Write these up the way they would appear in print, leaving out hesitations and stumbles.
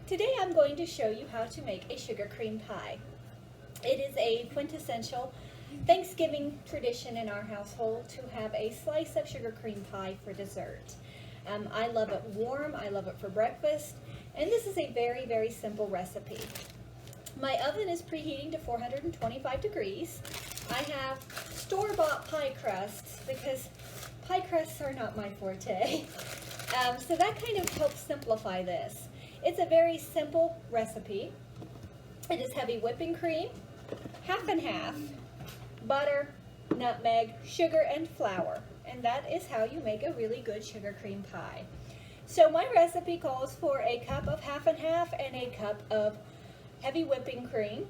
Today I'm going to show you how to make a sugar cream pie. It is a quintessential Thanksgiving tradition in our household to have a slice of sugar cream pie for dessert. I love it warm, I love it for breakfast, and this is a very, very simple recipe. My oven is preheating to 425 degrees. I have store-bought pie crusts because pie crusts are not my forte. So that kind of helps simplify this. It's a very simple recipe. It is heavy whipping cream, half and half, butter, nutmeg, sugar, and flour. And that is how you make a really good sugar cream pie. So my recipe calls for a cup of half and half and a cup of heavy whipping cream.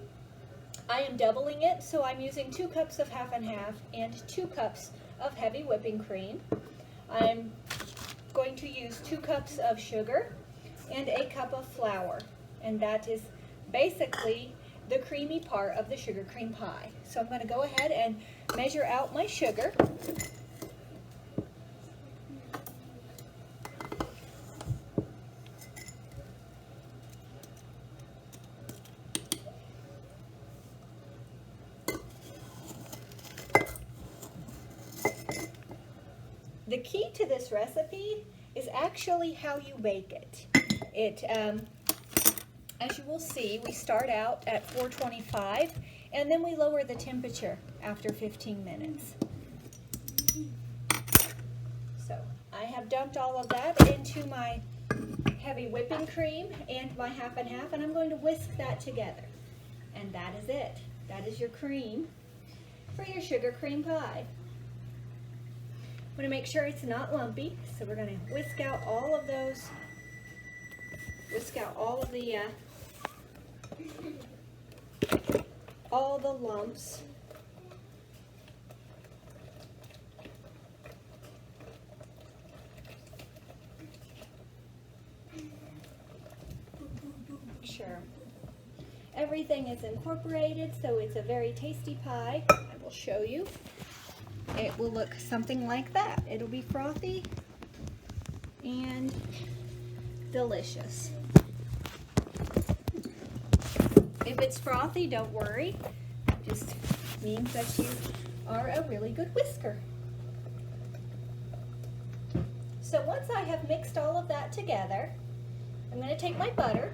I am doubling it, so I'm using 2 cups of half and half and 2 cups of heavy whipping cream. I'm going to use 2 cups of sugar and a cup of flour, and that is basically the creamy part of the sugar cream pie. So I'm going to go ahead and measure out my sugar. The key to this recipe is actually how you bake it. As you will see, we start out at 425 and then we lower the temperature after 15 minutes. So I have dumped all of that into my heavy whipping cream and my half and half, and I'm going to whisk that together. And that is it. That is your cream for your sugar cream pie. I'm going to make sure it's not lumpy, so we're going to whisk out all of those, all the lumps. Make sure everything is incorporated so it's a very tasty pie. I will show you. It will look something like that. It'll be frothy and delicious. If it's frothy, don't worry. It just means that you are a really good whisker. So once I have mixed all of that together, I'm going to take my butter,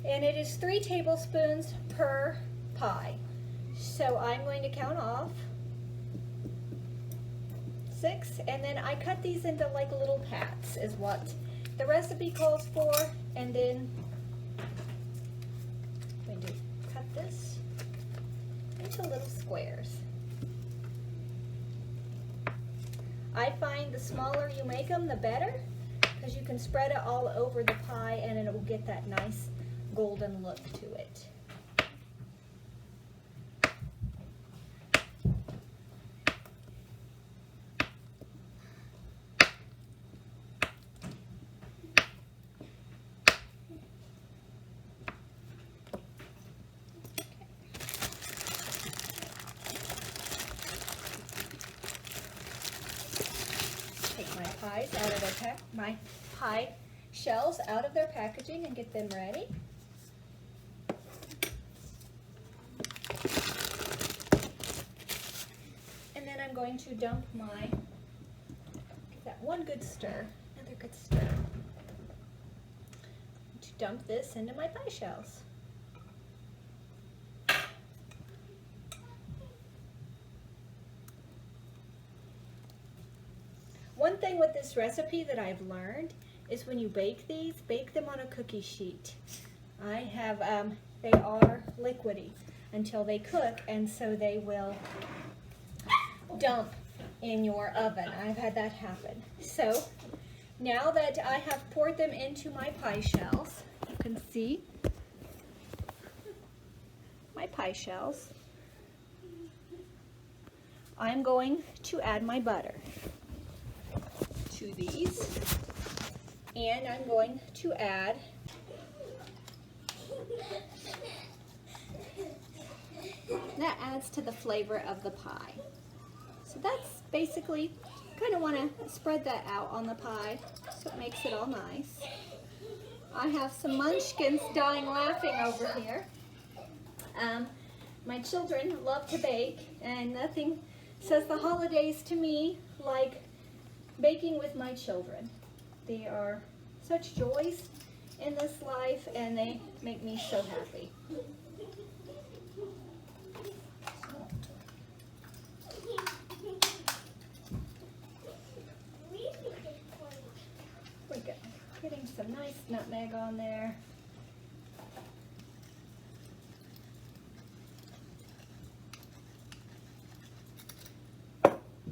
and it is 3 tablespoons per pie. So I'm going to count off 6, and then I cut these into like little pats is what the recipe calls for, and then I'm going to cut this into little squares. I find the smaller you make them, the better, because you can spread it all over the pie and it will get that nice golden look to it. Out of their my pie shells out of their packaging and get them ready. And then I'm going to dump give that one good stir, another good stir. To dump this into my pie shells. One thing with this recipe that I've learned is when you bake these, bake them on a cookie sheet. They are liquidy until they cook, and so they will dump in your oven. I've had that happen. So now that I have poured them into my pie shells, you can see my pie shells. I'm going to add my butter to these, and I'm going to add that adds to the flavor of the pie. So that's basically, kind of want to spread that out on the pie so it makes it all nice. I have some munchkins dying laughing over here. My children love to bake, and nothing says the holidays to me like baking with my children. They are such joys in this life, and they make me so happy. We're getting some nice nutmeg on there.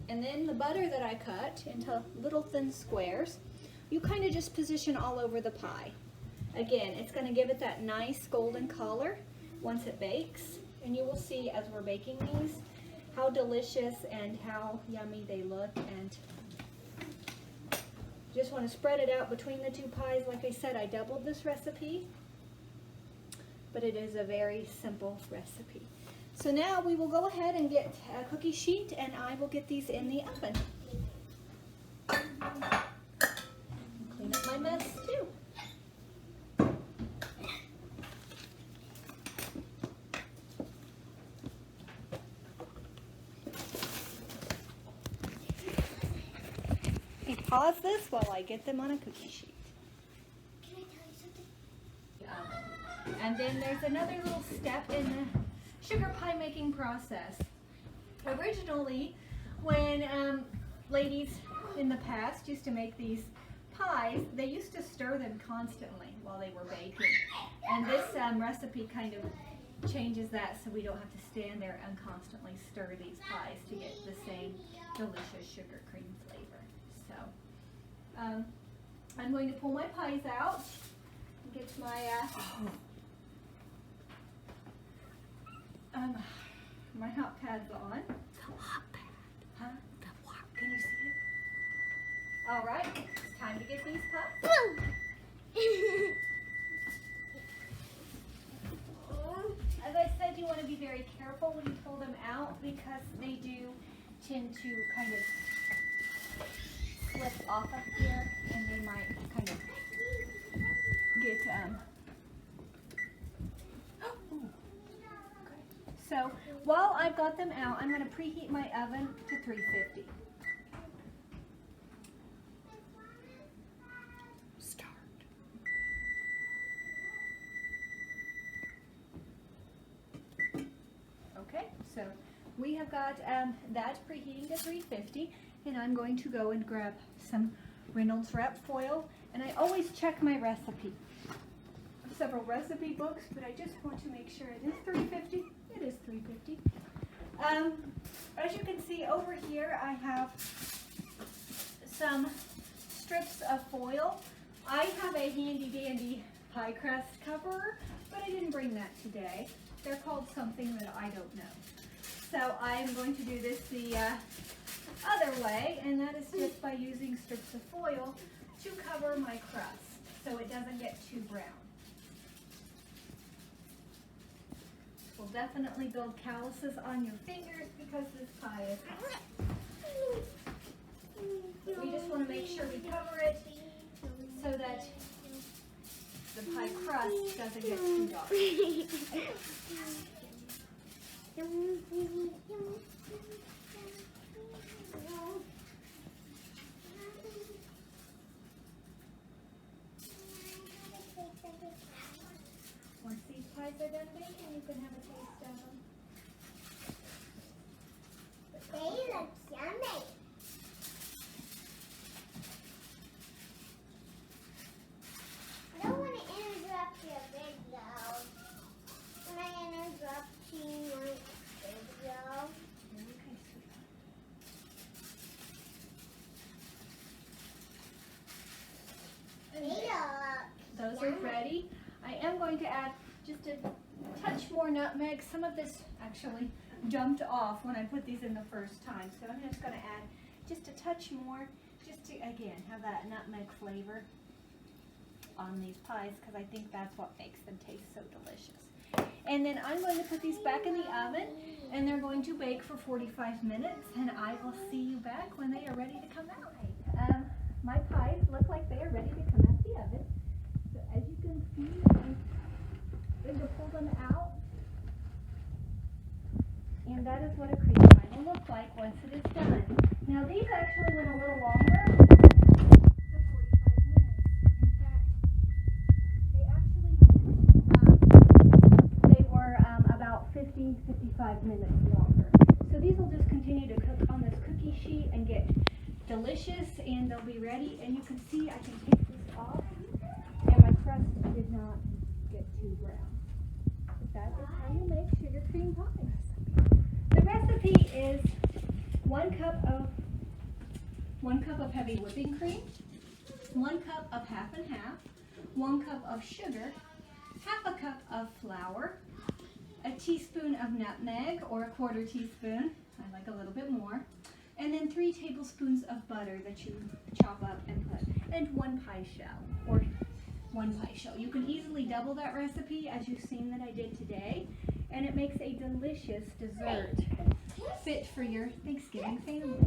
And then the butter that I cut into little thin squares, you kind of just position all over the pie. Again, it's going to give it that nice golden color once it bakes. And you will see as we're baking these how delicious and how yummy they look. And just want to spread it out between the two pies. Like I said, I doubled this recipe, but it is a very simple recipe. So now we will go ahead and get a cookie sheet, and I will get these in the oven. Clean up my mess too. Okay, pause this while I get them on a cookie sheet. Can I tell you something? And then there's another little step in the sugar pie making process. Originally, when ladies in the past used to make these pies, they used to stir them constantly while they were baking. And this recipe kind of changes that, so we don't have to stand there and constantly stir these pies to get the same delicious sugar cream flavor. So I'm going to pull my pies out and get my my hot pad's on. The hot pad. Huh? The hot pad. Can you see it? All right, it's time to get these pies. Boom! As I said, you want to be very careful when you pull them out because they do tend to kind of slip off of here, and they might kind of get So while I've got them out, I'm going to preheat my oven to 350. Start. Okay, so we have got that preheating to 350, and I'm going to go and grab some Reynolds wrap foil, and I always check my recipe. I have several recipe books, but I just want to make sure it is 350. It is 350. As you can see over here, I have some strips of foil. I have a handy dandy pie crust coverer, but I didn't bring that today. They're called something that I don't know. So I am going to do this the other way, and that is just by using strips of foil to cover my crust so it doesn't get too brown. Will definitely build calluses on your fingers because this pie is hot. We just want to make sure we cover it so that the pie crust doesn't get too dark. Once these pies are done baking, you can have a taste of them. They look yummy. I don't want to interrupt your video. When I interrupt you my video. Okay, sweetheart. They look Those are ready. I am going to add just a touch more nutmeg. Some of this actually jumped off when I put these in the first time, so I'm just going to add just a touch more, just to, again, have that nutmeg flavor on these pies, because I think that's what makes them taste so delicious. And then I'm going to put these back in the oven, and they're going to bake for 45 minutes, and I will see you back when they are ready to come out. My pies look like they are ready to come out the oven. So as you once it is done. Now these actually went a little longer than 45 minutes. In fact, they were about 55 minutes longer. So these will just continue to cook on this cookie sheet and get delicious, and they'll be ready. And you can see I can take this off, and my crust did not get too brown. But that is how you make sugar cream pies. The recipe is 1 cup of heavy whipping cream, 1 cup of half and half, 1 cup of sugar, half a cup of flour, a teaspoon of nutmeg or a 1/4 teaspoon, I like a little bit more, and then 3 tablespoons of butter that you chop up and put, and 1 pie shell, or 1 pie shell. You can easily double that recipe as you've seen that I did today, and it makes a delicious dessert fit for your Thanksgiving family.